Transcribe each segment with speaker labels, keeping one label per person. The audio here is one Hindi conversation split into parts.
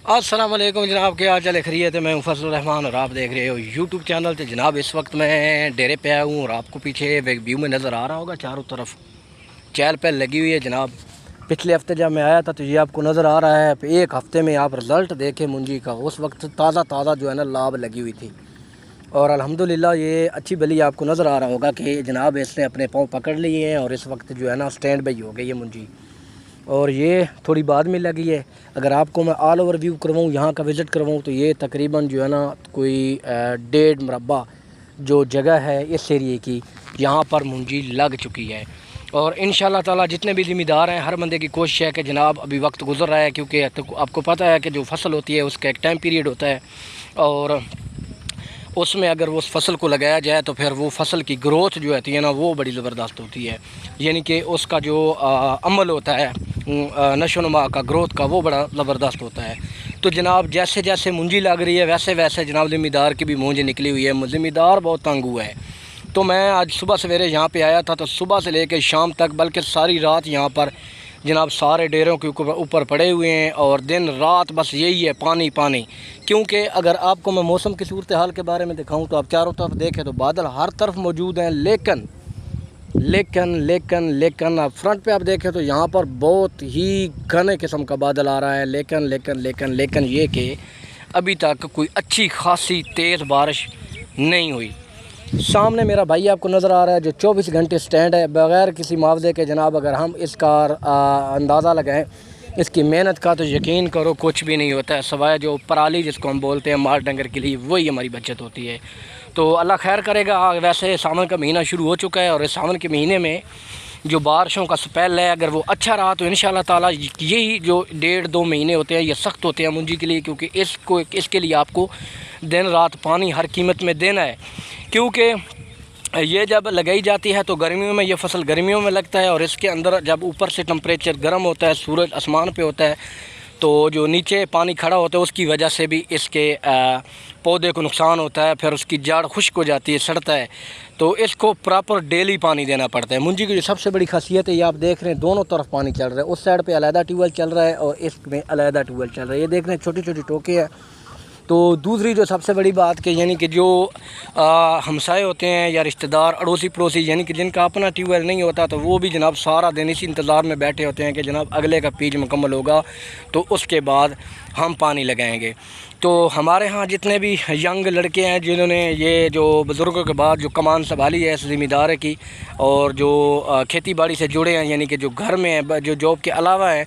Speaker 1: अस्सलाम वालेकुम जनाब, क्या हाल चाल है? खैरियत है। मैं हूं फजल रहमान और आप देख रहे हो यूट्यूब चैनल। तो जनाब इस वक्त मैं डेरे पे आया हूँ और आपको पीछे व्यू में नज़र आ रहा होगा, चारों तरफ चहल पहल लगी हुई है जनाब। पिछले हफ्ते जब मैं आया था तो ये आपको नज़र आ रहा है। एक हफ्ते में आप रिज़ल्ट देखें मुंजी का, उस वक्त ताज़ा ताज़ा जो है ना लाभ लगी हुई थी। और अल्हम्दुलिल्लाह ये अच्छी भली आपको नज़र आ रहा होगा कि जनाब इसने अपने पाँव पकड़ लिए हैं और इस वक्त जो है ना स्टैंड बाई हो गई है मुंजी। और ये थोड़ी बाद में लगी है। अगर आपको मैं ऑल ओवर व्यू करवाऊँ, यहाँ का विज़िट करवाऊँ, तो ये तकरीबन जो है ना कोई 1.5 मुरब्बा जो जगह है इस एरिए की, यहाँ पर मुंजी लग चुकी है। और इंशाल्लाह ताला जितने भी ज़िम्मेदार हैं, हर बंदे की कोशिश है कि जनाब अभी वक्त गुजर रहा है, क्योंकि आपको पता है कि जो फसल होती है उसका एक टाइम पीरियड होता है और उसमें अगर वो उस फसल को लगाया जाए तो फिर वो फसल की ग्रोथ जो होती है ना वो बड़ी ज़बरदस्त होती है। यानी कि उसका जो अमल होता है नशो नुमा का, ग्रोथ का, वो बड़ा ज़बरदस्त होता है। तो जनाब जैसे जैसे मुंजी लग रही है वैसे वैसे जनाब ज़िम्मेदार की भी मूंज निकली हुई है। ज़िम्मेदार बहुत तंग हुआ है। तो मैं आज सुबह सवेरे यहाँ पे आया था, तो सुबह से लेकर शाम तक, बल्कि सारी रात यहाँ पर जनाब सारे डेरों के ऊपर पड़े हुए हैं और दिन रात बस यही है, पानी पानी। क्योंकि अगर आपको मैं मौसम की सूरत हाल के बारे में दिखाऊं तो आप चारों तरफ देखें तो बादल हर तरफ मौजूद हैं, लेकिन लेकिन लेकिन लेकिन आप फ्रंट पे आप देखें तो यहाँ पर बहुत ही घने किस्म का बादल आ रहा है। लेकिन लेकिन लेकिन लेकिन ये कि अभी तक कोई अच्छी खासी तेज़ बारिश नहीं हुई। सामने मेरा भाई आपको नज़र आ रहा है जो 24 घंटे स्टैंड है बग़ैर किसी मुआवजे के। जनाब अगर हम इसका अंदाज़ा लगाएं इसकी मेहनत का, तो यकीन करो कुछ भी नहीं होता है सिवाय जो पराली जिसको हम बोलते हैं माल डंगर के लिए, वही हमारी बचत होती है। तो अल्लाह खैर करेगा। वैसे सावन का महीना शुरू हो चुका है और इस सावन के महीने में जो बारिशों का स्पेल है अगर वो अच्छा रहा तो इंशाल्लाह ताला यही जो 1.5-2 महीने होते हैं ये सख्त होते हैं मुंजी के लिए, क्योंकि इसके लिए आपको दिन रात पानी हर कीमत में देना है। क्योंकि ये जब लगाई जाती है तो गर्मियों में, ये फसल गर्मियों में लगता है और इसके अंदर जब ऊपर से टेम्परेचर गर्म होता है, सूरज आसमान पे होता है, तो जो नीचे पानी खड़ा होता है उसकी वजह से भी इसके पौधे को नुकसान होता है। फिर उसकी जड़ खुश्क हो जाती है, सड़ता है। तो इसको प्रॉपर डेली पानी देना पड़ता है। मुंजी की जो सबसे बड़ी खासियत है, ये आप देख रहे हैं दोनों तरफ पानी चल रहा है। उस साइड पे अलहदा ट्यूबवेल चल रहा है और इसमें अलहदा ट्यूबवेल चल रहा है। ये देख रहे हैं छोटी छोटी टोके हैं। तो दूसरी जो सबसे बड़ी बात कि यानी कि जो हमसाए होते हैं या रिश्तेदार अड़ोसी पड़ोसी, यानी कि जिनका अपना ट्यूबवेल नहीं होता, तो वो भी जनाब सारा दिन इसी इंतज़ार में बैठे होते हैं कि जनाब अगले का पीज मुकम्मल होगा तो उसके बाद हम पानी लगाएंगे। तो हमारे यहाँ जितने भी यंग लड़के हैं जिन्होंने ये जो बुज़ुर्गों के बाद जो कमान संभाली है इस ज़िम्मेदारी की, और जो खेती बाड़ी से जुड़े हैं, यानी कि जो घर में हैं, जो जॉब के अलावा है,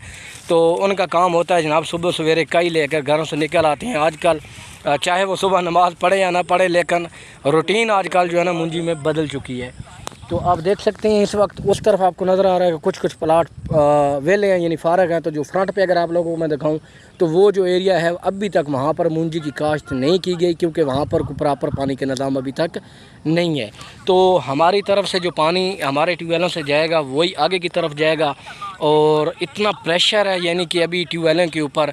Speaker 1: तो उनका काम होता है जनाब सुबह सवेरे कई लेकर घरों से निकल आते हैं। आजकल चाहे वो सुबह नमाज़ पढ़े या ना पढ़े, लेकिन रूटीन आजकल जो है ना मुंजी में बदल चुकी है। तो आप देख सकते हैं इस वक्त उस तरफ आपको नज़र आ रहा है कि कुछ कुछ प्लाट वेले हैं, यानी फारग हैं। तो जो फ्रंट पे अगर आप लोगों को मैं दिखाऊं तो वो जो एरिया है अभी तक वहाँ पर मुंजी की काश्त नहीं की गई, क्योंकि वहाँ पर प्रॉपर पानी के निज़ाम अभी तक नहीं है। तो हमारी तरफ से जो पानी हमारे ट्यूबवेलों से जाएगा वही आगे की तरफ जाएगा। और इतना प्रेशर है, यानी कि अभी ट्यूबवेलों के ऊपर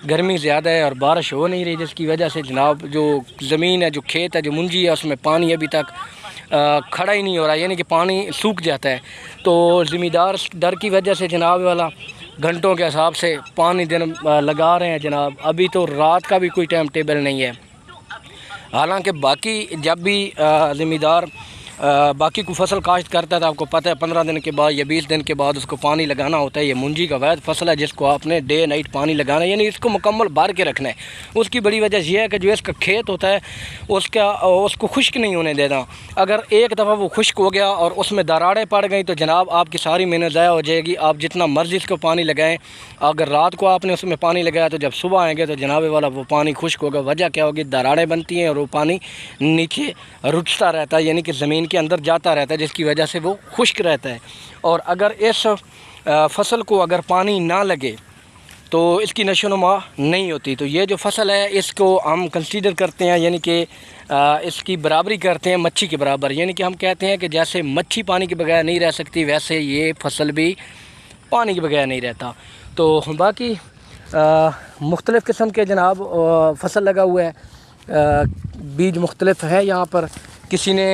Speaker 1: गर्मी ज़्यादा है और बारिश हो नहीं रही, जिसकी वजह से जनाब जो ज़मीन है, जो खेत है, जो मुंजी है, उसमें पानी अभी तक खड़ा ही नहीं हो रहा, यानी कि पानी सूख जाता है। तो ज़िम्मेदार डर की वजह से जनाब वाला घंटों के हिसाब से पानी दिन लगा रहे हैं जनाब। अभी तो रात का भी कोई टाइम टेबल नहीं है। हालांकि बाकी जब भी ज़िम्मेदार बाकी को फसल काश्त करता है तो आपको पता है 15 दिन के बाद या 20 दिन के बाद उसको पानी लगाना होता है। ये मुंजी का वैध फसल है जिसको आपने डे नाइट पानी लगाना है, यानी इसको मुकम्मल भर के रखना है। उसकी बड़ी वजह यह है कि जो इसका खेत होता है उसको खुश्क नहीं होने देना। अगर एक दफ़ा वो खुश्क हो गया और उसमें दरारें पड़ गई तो जनाब आपकी सारी मेहनत ज़ाया हो जाएगी। आप जितना मर्ज़ी इसको पानी लगाएं, अगर रात को आपने उसमें पानी लगाया तो जब सुबह आएंगे तो जनाब वाला वो पानी खुश्क होगा। वजह क्या होगी? दरारें बनती हैं और वो पानी नीचे रुचता रहता है, यानी कि ज़मीन के अंदर जाता रहता है, जिसकी वजह से वो खुश्क रहता है। और अगर इस फसल को अगर पानी ना लगे तो इसकी नशोनुमा नहीं होती। तो ये जो फसल है इसको हम कंसीडर करते हैं, यानी कि इसकी बराबरी करते हैं मच्छी के बराबर। यानी कि हम कहते हैं कि जैसे मच्छी पानी के बगैर नहीं रह सकती, वैसे ये फसल भी पानी के बगैर नहीं रहता। तो बाकी मुख्तलिफ़ किस्म के जनाब फसल लगा हुआ है, बीज मुख्तलिफ है यहाँ पर। किसी ने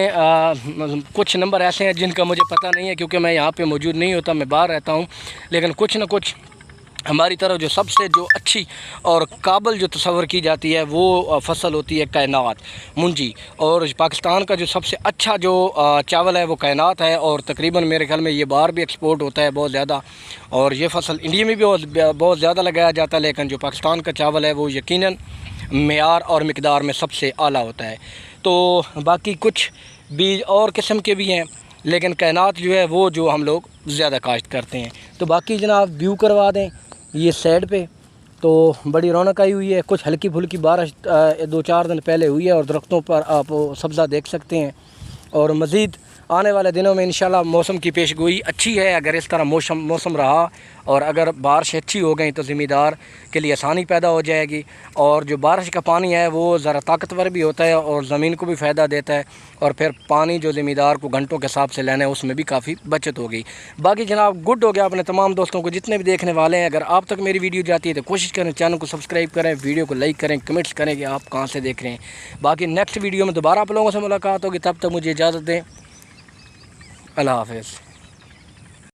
Speaker 1: कुछ नंबर ऐसे हैं जिनका मुझे पता नहीं है, क्योंकि मैं यहाँ पे मौजूद नहीं होता, मैं बाहर रहता हूँ, लेकिन कुछ ना कुछ हमारी तरफ जो सबसे जो अच्छी और काबिल जो तस्वर की जाती है वो फसल होती है कायनात मुंजी। और पाकिस्तान का जो सबसे अच्छा जो चावल है वो कायनात है, और तकरीबन मेरे ख्याल में ये बाहर भी एक्सपोर्ट होता है बहुत ज़्यादा। और ये फसल इंडिया में भी बहुत ज़्यादा लगाया जाता है, लेकिन जो पाकिस्तान का चावल है वो यकीनन मेयार और मिकदार में सबसे आला होता है। तो बाकी कुछ बीज और किस्म के भी हैं, लेकिन कायनात जो है वो जो हम लोग ज़्यादा काश्त करते हैं। तो बाकी जनाब व्यू करवा दें ये साइड पे, तो बड़ी रौनक आई हुई है। कुछ हल्की फुल्की बारिश 2-4 दिन पहले हुई है और दरख्तों पर आप सब्ज़ा देख सकते हैं। और मज़ीद आने वाले दिनों में इंशाल्लाह मौसम की पेशगोई अच्छी है। अगर इस तरह मौसम रहा और अगर बारिश अच्छी हो गई तो ज़मींदार के लिए आसानी पैदा हो जाएगी। और जो बारिश का पानी है वो ज़रा ताकतवर भी होता है और ज़मीन को भी फ़ायदा देता है, और फिर पानी जो ज़मींदार को घंटों के हिसाब से लेना है उसमें भी काफ़ी बचत होगी। बाकी जनाब गुड हो गया अपने तमाम दोस्तों को जितने भी देखने वाले हैं। अगर आप तक मेरी वीडियो जाती है तो कोशिश करें चैनल को सब्सक्राइब करें, वीडियो को लाइक करें, कमेंट्स करें कि आप कहाँ से देख रहे हैं। बाकी नेक्स्ट वीडियो में दोबारा आप लोगों से मुलाकात होगी, तब तक मुझे इजाज़त दें। अल्लाह हाफ़िज़।